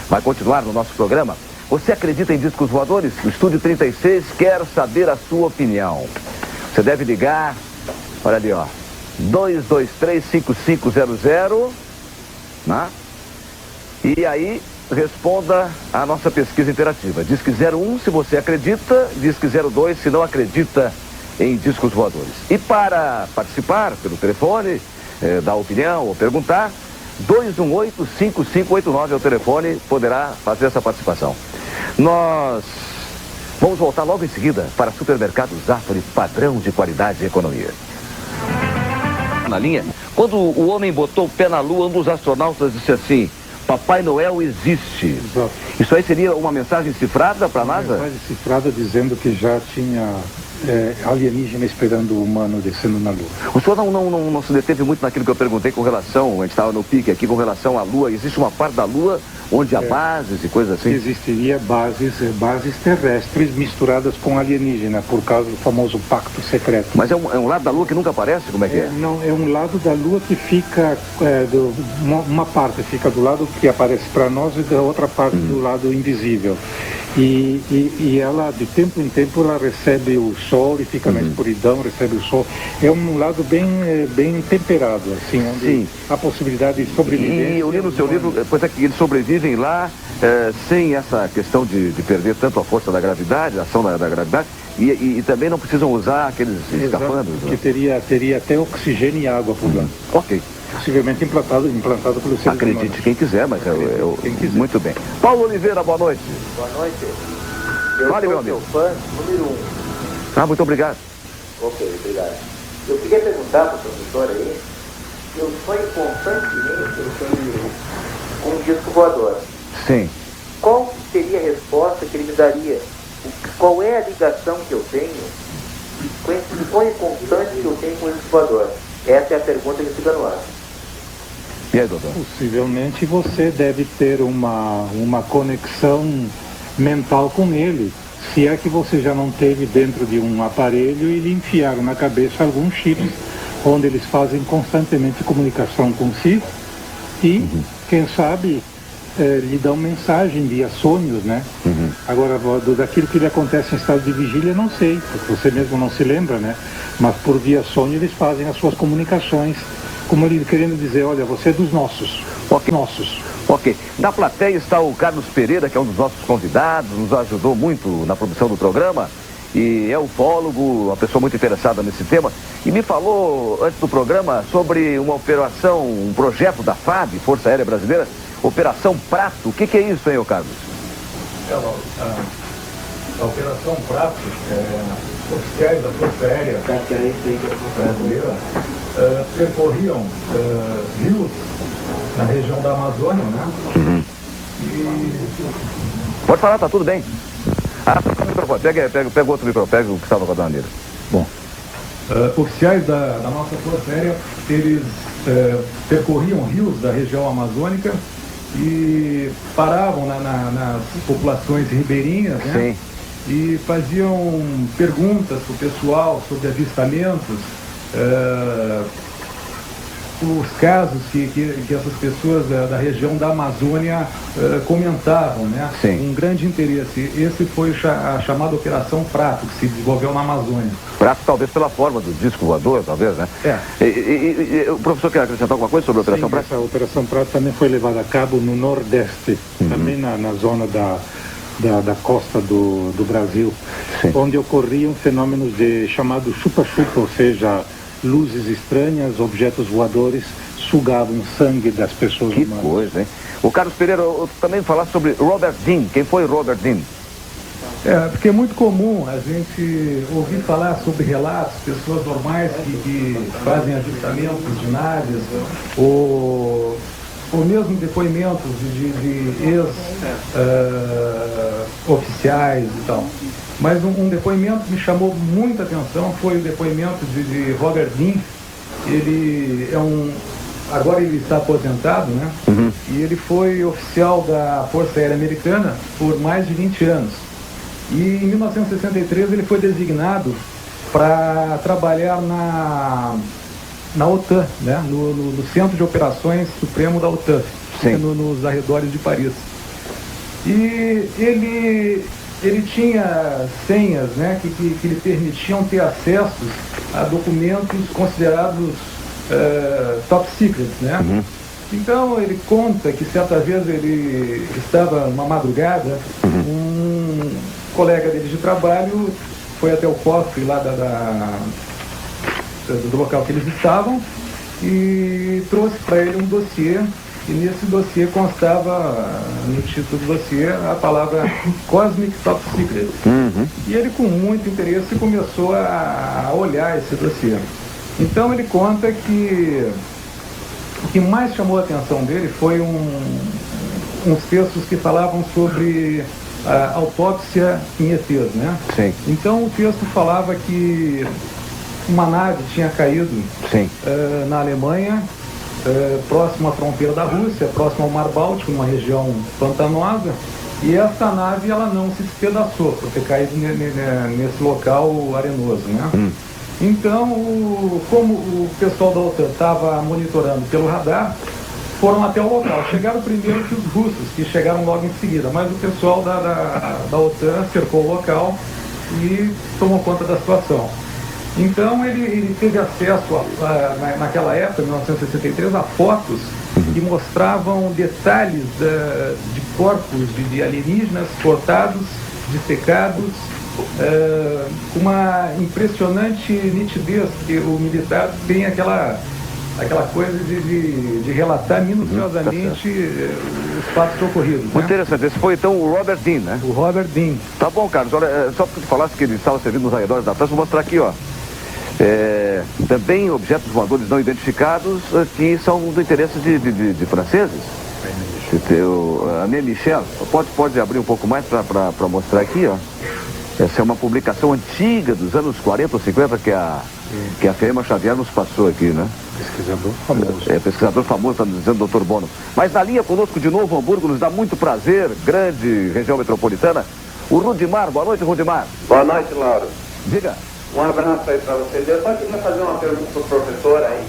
vai continuar no nosso programa. Você acredita em discos voadores? O Estúdio 36 quer saber a sua opinião. Você deve ligar, olha ali, ó, 223-5500, né? E aí responda a nossa pesquisa interativa. Disque 01 se você acredita, Disque 02 se não acredita em discos voadores. E para participar pelo telefone, dar opinião ou perguntar, 218-5589 é o telefone, poderá fazer essa participação. Nós vamos voltar logo em seguida para Supermercados Zafari, padrão de qualidade e economia. Na linha, quando o homem botou o pé na lua, um dos astronautas disse assim: Papai Noel existe. Exato. Isso aí seria uma mensagem cifrada para a NASA? Uma mensagem cifrada dizendo que já tinha alienígena esperando o humano descendo na Lua. O senhor não se deteve muito naquilo que eu perguntei com relação, a gente estava no pique aqui, com relação à Lua. Existe uma parte da Lua onde há bases e coisas assim? Existiria bases terrestres misturadas com alienígena, por causa do famoso pacto secreto. Mas é um lado da Lua que nunca aparece? Como é que é? Não, é um lado da Lua que fica, uma parte fica do lado que aparece para nós e da outra parte do lado invisível. E ela, de tempo em tempo, ela recebe o sol e fica na escuridão, recebe o sol. É um lado bem temperado, assim, onde há possibilidade de sobrevivência. E eu li no seu livro, pois é que eles sobrevivem lá sem essa questão de perder tanto a força da gravidade, a ação da gravidade, e também não precisam usar aqueles escafandros. Que teria até oxigênio e água por lá. Ok. Possivelmente implantado pelo ser humano. Acredite quem quiser, mas quem quiser. Muito bem. Paulo Oliveira, boa noite. Boa noite. Fale, meu sou amigo. seu fã número 1. Muito obrigado. Ok, obrigado. Eu queria perguntar para o professor aí, eu sonho constantemente com um disco voador. Sim. Qual seria a resposta que ele me daria? Qual é a ligação que eu tenho com esse sonho constante que eu tenho com o disco voador? Essa é a pergunta que fica no ar. E aí, doutor? Possivelmente você deve ter uma conexão mental com ele, se é que você já não teve dentro de um aparelho e lhe enfiaram na cabeça alguns chips onde eles fazem constantemente comunicação consigo e, quem sabe, lhe dão mensagem via sonhos, né? Agora, daquilo que lhe acontece em estado de vigília, não sei, porque você mesmo não se lembra, né? Mas por via sonho eles fazem as suas comunicações, como ele querendo dizer, olha, você é dos nossos. Ok. Nossos. Ok. Na plateia está o Carlos Pereira, que é um dos nossos convidados, nos ajudou muito na produção do programa, e é ufólogo, uma pessoa muito interessada nesse tema, e me falou antes do programa sobre uma operação, um projeto da FAB, Força Aérea Brasileira, Operação Prato. O que é isso, hein, ô Carlos? A Operação Prato, oficiais da Força Aérea Brasileira percorriam rios na região da Amazônia, né? Pode falar, tá tudo bem. Tá no microfone. Pega outro microfone, pega o que estava com a maneira. Bom. Oficiais da nossa Força Aérea, eles percorriam rios da região amazônica e paravam nas populações ribeirinhas, né? Sim. E faziam perguntas para o pessoal sobre avistamentos, os casos que essas pessoas da região da Amazônia comentavam, né? Sim. Um grande interesse. Esse foi a chamada Operação Prato, que se desenvolveu na Amazônia. Prato talvez pela forma do disco voador, talvez, né? O professor quer acrescentar alguma coisa sobre a Operação Prato? Essa Operação Prato também foi levada a cabo no Nordeste, também na zona da costa do Brasil, onde ocorriam fenômenos chamados chupa-chupa, ou seja, luzes estranhas, objetos voadores sugavam sangue das pessoas Que humanas. coisa, hein? O Carlos Pereira, eu também falar sobre Robert Dean. Quem foi Robert Dean? Porque é muito comum a gente ouvir falar sobre relatos, pessoas normais que fazem ajustamentos de naves, ou mesmo depoimentos de ex-oficiais e tal. Mas um depoimento que me chamou muita atenção foi o depoimento de Robert Dean. Ele é agora ele está aposentado, né? Uhum. E ele foi oficial da Força Aérea Americana por mais de 20 anos. E em 1963 ele foi designado para trabalhar na OTAN, né? no Centro de Operações Supremo da OTAN, nos arredores de Paris. E ele tinha senhas, né, que lhe permitiam ter acesso a documentos considerados top secret, né? Uhum. Então ele conta que certa vez ele estava numa madrugada, um colega dele de trabalho foi até o cofre lá do local que eles estavam e trouxe para ele um dossiê, e nesse dossiê constava, no título do dossiê, a palavra Cosmic Top Secret. Uhum. E ele, com muito interesse, começou a olhar esse dossiê. Então ele conta que o que mais chamou a atenção dele foi uns textos que falavam sobre a autópsia em ETs, né? Sim. Então o texto falava que uma nave tinha caído na Alemanha, próximo à fronteira da Rússia, próximo ao Mar Báltico, numa região pantanosa, e essa nave ela não se despedaçou por ter caído nesse local arenoso, né? Então, como o pessoal da OTAN estava monitorando pelo radar, foram até o local. Chegaram primeiro que os russos, que chegaram logo em seguida, mas o pessoal da OTAN cercou o local e tomou conta da situação. Então ele teve acesso, naquela época, em 1963, a fotos que mostravam detalhes de corpos de alienígenas cortados, dissecados, com uma impressionante nitidez, que o militar tem aquela coisa de relatar minuciosamente os fatos ocorridos. Muito interessante. Esse foi então o Robert Dean, né? O Robert Dean. Tá bom, Carlos. Olha, só porque tu falasse que ele estava servindo nos arredores da França, vou mostrar aqui, ó. Também objetos voadores não identificados que são do interesse de franceses. A Anne Michel, pode abrir um pouco mais para mostrar aqui, ó. Essa é uma publicação antiga dos anos 40 ou 50 que a Ferema Xavier nos passou aqui, né? Pesquisador famoso. Pesquisador famoso, está dizendo o Dr. Bono. Mas na linha conosco de novo, Hamburgo, nos dá muito prazer, grande região metropolitana, o Rudimar. Boa noite, Rudimar. Boa noite, Lauro. Diga. Um abraço aí para você. Eu só queria fazer uma pergunta para o professor aí.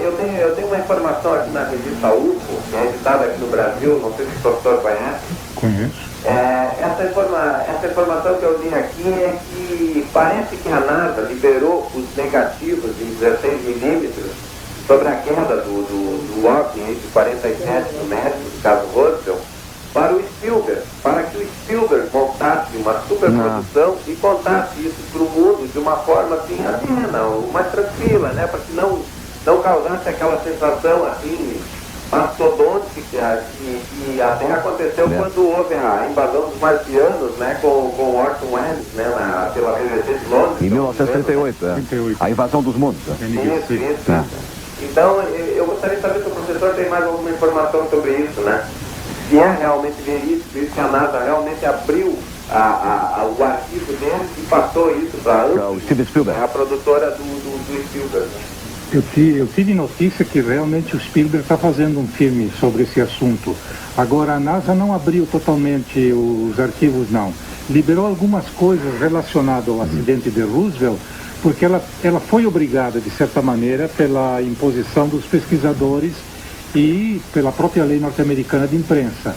Eu tenho uma informação aqui na revista UFO, que é editada aqui no Brasil, não sei se o professor conhece. Conheço. Essa informação que eu li aqui é que parece que a NASA liberou os negativos em 16 milímetros sobre a queda do OVNI de 47 no México, do caso Roswell, para o Spielberg, para que o Spielberg montasse uma superprodução e contasse isso para o mundo de uma forma assim, mais tranquila, né? Para que não causasse aquela sensação assim mastodôntica que até aconteceu quando houve a invasão dos marcianos, né, com Orson Welles, né, pela BBC de Londres. Em 1938, a invasão dos mundos. Isso. Então, eu gostaria de saber se o professor tem mais alguma informação sobre isso, né? Se é realmente verídico, se a NASA realmente abriu o arquivo dele e passou isso para o Steven Spielberg, a produtora do Spielberg. Eu tive notícia que realmente o Spielberg está fazendo um filme sobre esse assunto. Agora, a NASA não abriu totalmente os arquivos, não. Liberou algumas coisas relacionadas ao acidente de Roosevelt, porque ela foi obrigada, de certa maneira, pela imposição dos pesquisadores e pela própria lei norte-americana de imprensa.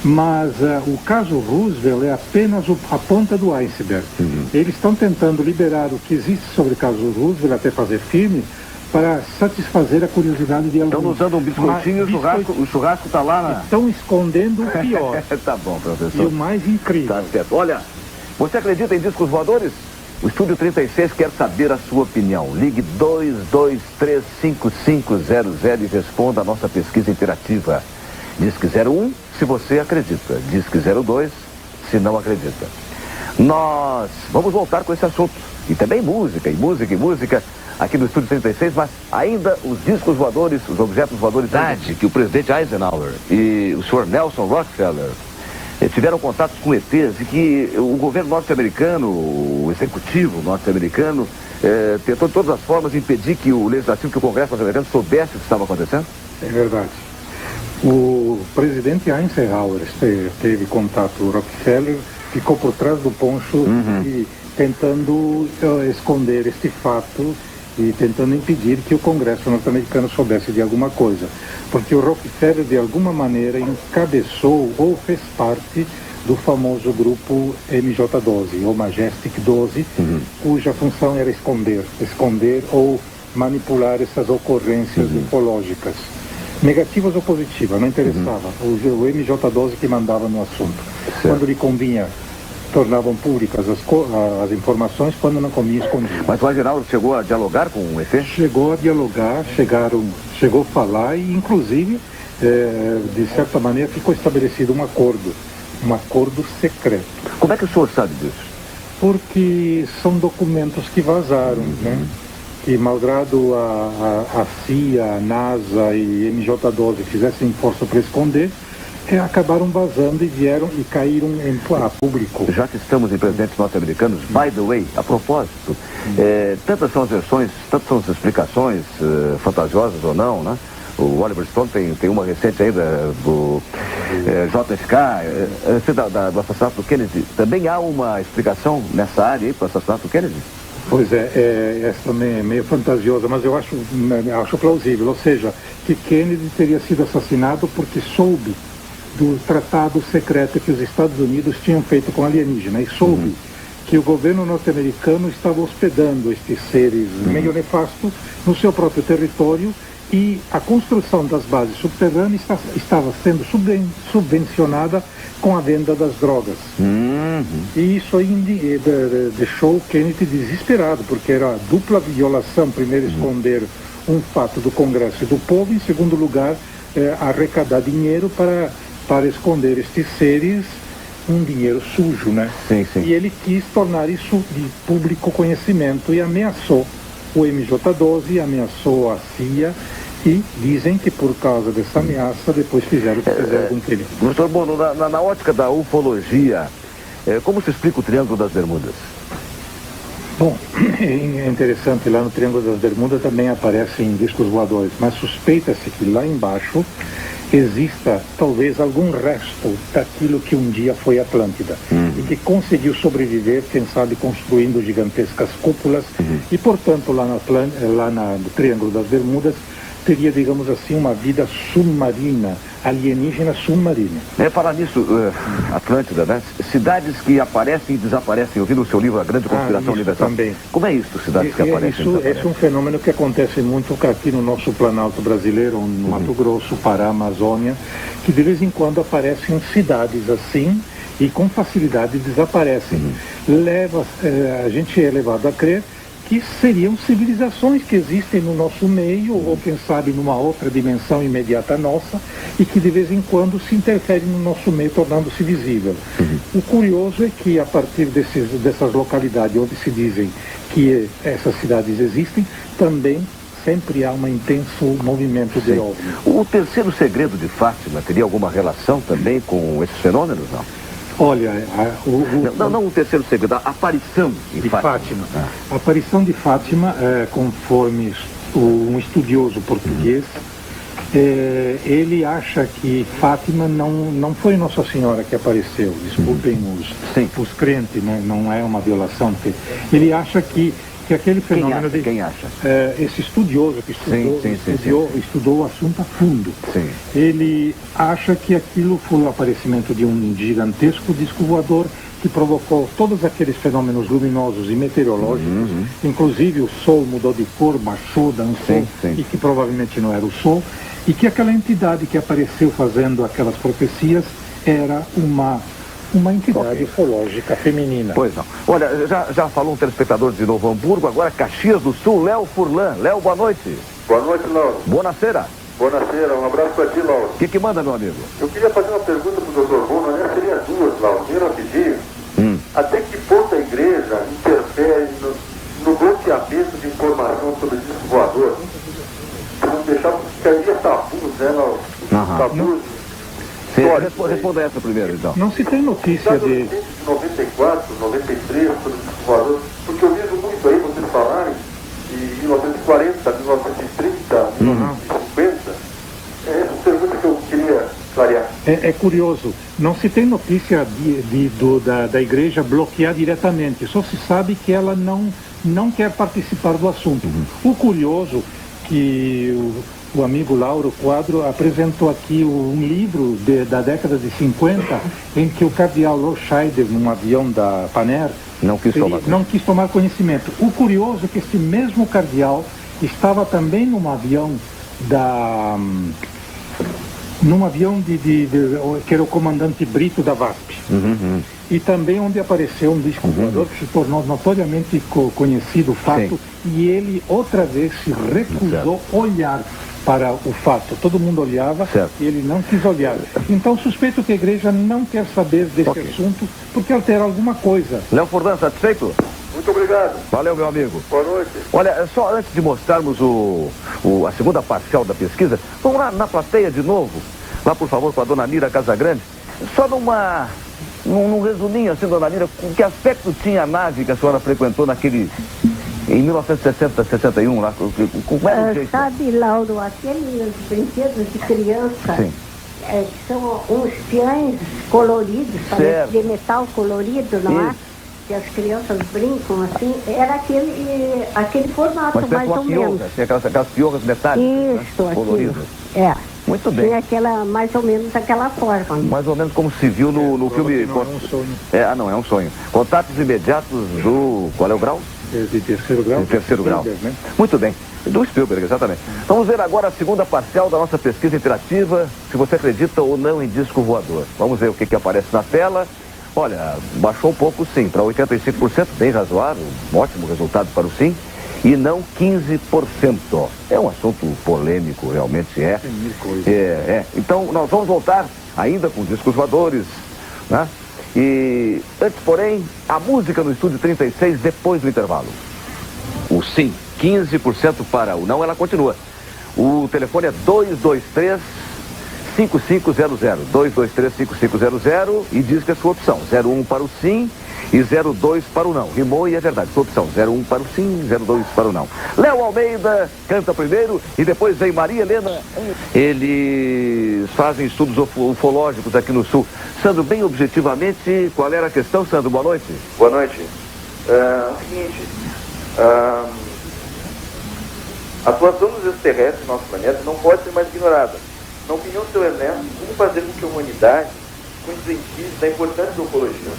Mas o caso Roosevelt é apenas a ponta do iceberg. Eles estão tentando liberar o que existe sobre o caso Roosevelt, até fazer filme, para satisfazer a curiosidade de alguns. Estão usando um biscoitinho e o churrasco está lá na... Estão escondendo o pior. Tá bom, professor. E o mais incrível. Tá certo. Olha, você acredita em discos voadores? O Estúdio 36 quer saber a sua opinião. Ligue 2235500 e responda a nossa pesquisa interativa. Disque 01 se você acredita. Disque 02 se não acredita. Nós vamos voltar com esse assunto. E também música, e música, e música, aqui no Estúdio 36, mas ainda os discos voadores, os objetos voadores que o presidente Eisenhower e o senhor Nelson Rockefeller tiveram contatos com ETs e que o governo norte-americano, o executivo norte-americano, tentou de todas as formas impedir que o legislativo, que o Congresso norte-americano soubesse o que estava acontecendo? É verdade. O presidente Eisenhower teve contato com o Rockefeller, ficou por trás do poncho e tentando esconder este fato e tentando impedir que o Congresso norte-americano soubesse de alguma coisa. Porque o Rockefeller, de alguma maneira, encabeçou ou fez parte do famoso grupo MJ-12, ou Majestic 12, cuja função era esconder ou manipular essas ocorrências ufológicas. Negativas ou positivas, não interessava. O MJ-12 que mandava no assunto. Certo. Quando lhe convinha, tornavam públicas as informações, quando não convinha, escondiam. Mas o Eisenhower chegou a dialogar com o ET? Chegou a dialogar, chegou a falar e, inclusive, de certa maneira, ficou estabelecido um acordo secreto. Como é que o senhor sabe disso? Porque são documentos que vazaram, né? Que malgrado a CIA, a NASA e MJ-12 fizessem força para esconder, acabaram vazando e vieram e caíram a público. Já que estamos em presidentes norte-americanos, by the way, a propósito, tantas são as versões, tantas são as explicações, fantasiosas ou não, né? O Oliver Stone tem uma recente ainda do JFK, do assassinato do Kennedy. Também há uma explicação nessa área aí para o assassinato do Kennedy? Pois essa também é meio fantasiosa, mas eu acho plausível. Ou seja, que Kennedy teria sido assassinado porque soube do tratado secreto que os Estados Unidos tinham feito com alienígena e soube que o governo norte-americano estava hospedando estes seres meio nefastos no seu próprio território e a construção das bases subterrâneas estava sendo subvencionada com a venda das drogas. E isso aí deixou Kennedy desesperado, porque era a dupla violação: primeiro, esconder um fato do Congresso e do povo, em segundo lugar, arrecadar dinheiro para esconder estes seres, um dinheiro sujo, né? Sim. E ele quis tornar isso de público conhecimento e ameaçou o MJ-12, ameaçou a CIA, e dizem que por causa dessa ameaça depois fizeram o que fizeram com ele. Doutor Bono, na ótica da ufologia, como se explica o Triângulo das Bermudas? Bom, é interessante, lá no Triângulo das Bermudas também aparecem discos voadores, mas suspeita-se que lá embaixo exista talvez algum resto daquilo que um dia foi Atlântida e que conseguiu sobreviver, quem sabe construindo gigantescas cúpulas e, portanto, lá no Triângulo das Bermudas teria, digamos assim, uma vida submarina, alienígena submarina. Falar nisso, Atlântida, né? Cidades que aparecem e desaparecem. Eu vi no seu livro A Grande Conspiração Universal. Também. Como é isso, cidades que aparecem e desaparecem? Esse é um fenômeno que acontece muito aqui no nosso Planalto brasileiro, no Mato Grosso, Pará, Amazônia, que de vez em quando aparecem cidades assim e com facilidade desaparecem. A gente é levado a crer que seriam civilizações que existem no nosso meio, ou quem sabe numa outra dimensão imediata nossa, e que de vez em quando se interferem no nosso meio, tornando-se visível. O curioso é que a partir dessas localidades onde se dizem que essas cidades existem, também sempre há um intenso movimento de OVNI. O terceiro segredo de Fátima teria alguma relação também com esses fenômenos, não? Olha, não o terceiro segredo, a aparição de Fátima. A aparição de Fátima, conforme um estudioso português, ele acha que Fátima não foi Nossa Senhora que apareceu, desculpem os crentes, né? Não é uma violação. Ele acha que aquele fenômeno Quem acha? Esse estudioso que estudou o assunto a fundo. Ele acha que aquilo foi o aparecimento de um gigantesco disco voador que provocou todos aqueles fenômenos luminosos e meteorológicos, inclusive o Sol mudou de cor, baixou, dançou, e que provavelmente não era o Sol, e que aquela entidade que apareceu fazendo aquelas profecias era uma entidade ufológica feminina. Pois não. Olha, já falou um telespectador de Novo Hamburgo, agora Caxias do Sul, Léo Furlan. Léo, boa noite. Boa noite, Lauro. Buonasera. Buonasera, um abraço para ti, Lauro. O que manda, meu amigo? Eu queria fazer uma pergunta para o Dr. Bono, seria duas, Lauro. Bem rapidinho. Até que ponto a igreja interfere no bloqueamento de informação sobre o disco voador? Para não deixar, porque havia tabus, né? Tabus. Responda essa primeiro, então. Não se tem notícia de 94, 93, sobre o disco voador, porque eu vejo muito aí vocês falarem de 1940, 1930, 1950. É essa pergunta que eu queria clarear. É curioso, não se tem notícia da igreja bloquear diretamente, só se sabe que ela não quer participar do assunto. O curioso que o amigo Lauro Quadro apresentou aqui um livro da década de 50, em que o cardeal Loscheider, num avião da Paner, não quis tomar conhecimento. O curioso é que este mesmo cardeal estava também num avião que era o comandante Brito da VASP. E também onde apareceu um disco voador que se tornou notoriamente conhecido o fato, e ele outra vez se recusou olhar para o fato. Todo mundo olhava e ele não quis olhar. Então suspeito que a igreja não quer saber desse assunto porque altera alguma coisa. Léo Furlan, satisfeito? Muito obrigado. Valeu, meu amigo. Boa noite. Olha, só antes de mostrarmos a segunda parcial da pesquisa, vamos lá na plateia de novo. Lá, por favor, com a dona Nira Casagrande. Só num resuminho, assim, dona Nira, que aspecto tinha a nave que a senhora frequentou em 1960, 61, lá, com era o jeito? Sabe, Lauro, aqueles brinquedos de criança, que são uns peões coloridos, parece de metal colorido, não é? Que as crianças brincam assim, era aquele formato, mais ou menos. Aquelas piorras metálicas, isso, né? Coloridas. Muito bem. Tinha mais ou menos aquela forma. Mais ou menos como se viu no filme... Não é um sonho. Não é um sonho. Contatos imediatos qual é o grau? De terceiro grau. De terceiro grau. Né? Muito bem. Do Spielberg, exatamente. Vamos ver agora a segunda parcial da nossa pesquisa interativa, se você acredita ou não em disco voador. Vamos ver o que aparece na tela. Olha, baixou um pouco sim, para 85%, bem razoável, um ótimo resultado para o sim, e não 15%. É um assunto polêmico, realmente é. Então, nós vamos voltar ainda com discos voadores, né? E antes, porém, a música no Estúdio 36 depois do intervalo. O sim, 15% para o não, ela continua. O telefone é 223-5500, 223-5500 e diz que é sua opção, 01 para o sim e 02 para o não. Rimou e é verdade, sua opção, 01 para o sim, 02 para o não. Léo Almeida canta primeiro e depois vem Maria Helena. Eles fazem estudos ufológicos aqui no Sul. Sandro, bem objetivamente, qual era a questão, Sandro? Boa noite. Boa noite. O seguinte, a atuação dos extraterrestres no nosso planeta não pode ser mais ignorada. Na opinião do seu Ernesto, como fazer com que a humanidade conscientize da importância da ufologia?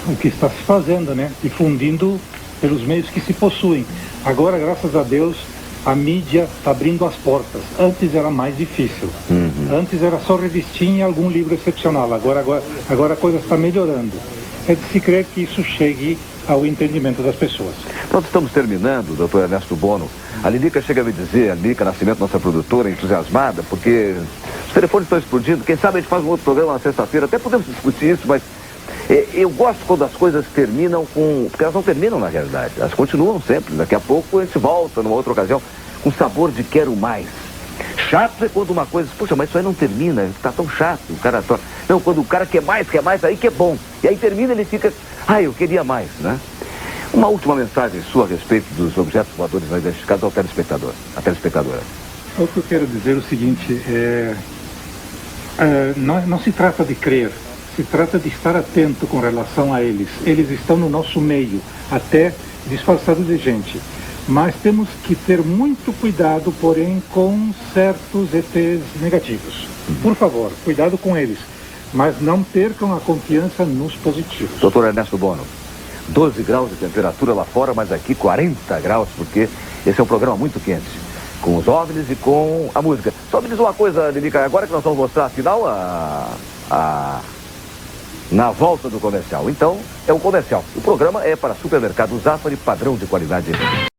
O que está se fazendo, né? Difundindo pelos meios que se possuem. Agora, graças a Deus, a mídia está abrindo as portas. Antes era mais difícil. Antes era só revistinha e algum livro excepcional. Agora a coisa está melhorando. É de se crer que isso chegue ao entendimento das pessoas. Nós estamos terminando, doutor Ernesto Bono. A Lilica chega a me dizer, a Lilica Nascimento, nossa produtora, entusiasmada, porque os telefones estão explodindo. Quem sabe a gente faz um outro programa na sexta-feira, até podemos discutir isso, mas eu gosto quando as coisas terminam porque elas não terminam na realidade, elas continuam sempre. Daqui a pouco a gente volta, numa outra ocasião, com sabor de quero mais. Chato é quando uma coisa, poxa, mas isso aí não termina, tá tão chato, o cara... Não, quando o cara quer mais, aí que é bom. E aí termina, ele fica, eu queria mais, né? Uma última mensagem sua a respeito dos objetos voadores não identificados ao telespectador, à telespectadora. O que eu quero dizer é o seguinte, não se trata de crer, se trata de estar atento com relação a eles. Eles estão no nosso meio, até disfarçados de gente. Mas temos que ter muito cuidado, porém, com certos ETs negativos. Por favor, cuidado com eles, mas não percam a confiança nos positivos. Doutor Ernesto Bono, 12 graus de temperatura lá fora, mas aqui 40 graus, porque esse é um programa muito quente, com os OVNIs e com a música. Só me diz uma coisa, Lilica, agora que nós vamos mostrar, afinal, na volta do comercial. Então, é um comercial. O programa é para Supermercado Zafari, padrão de qualidade.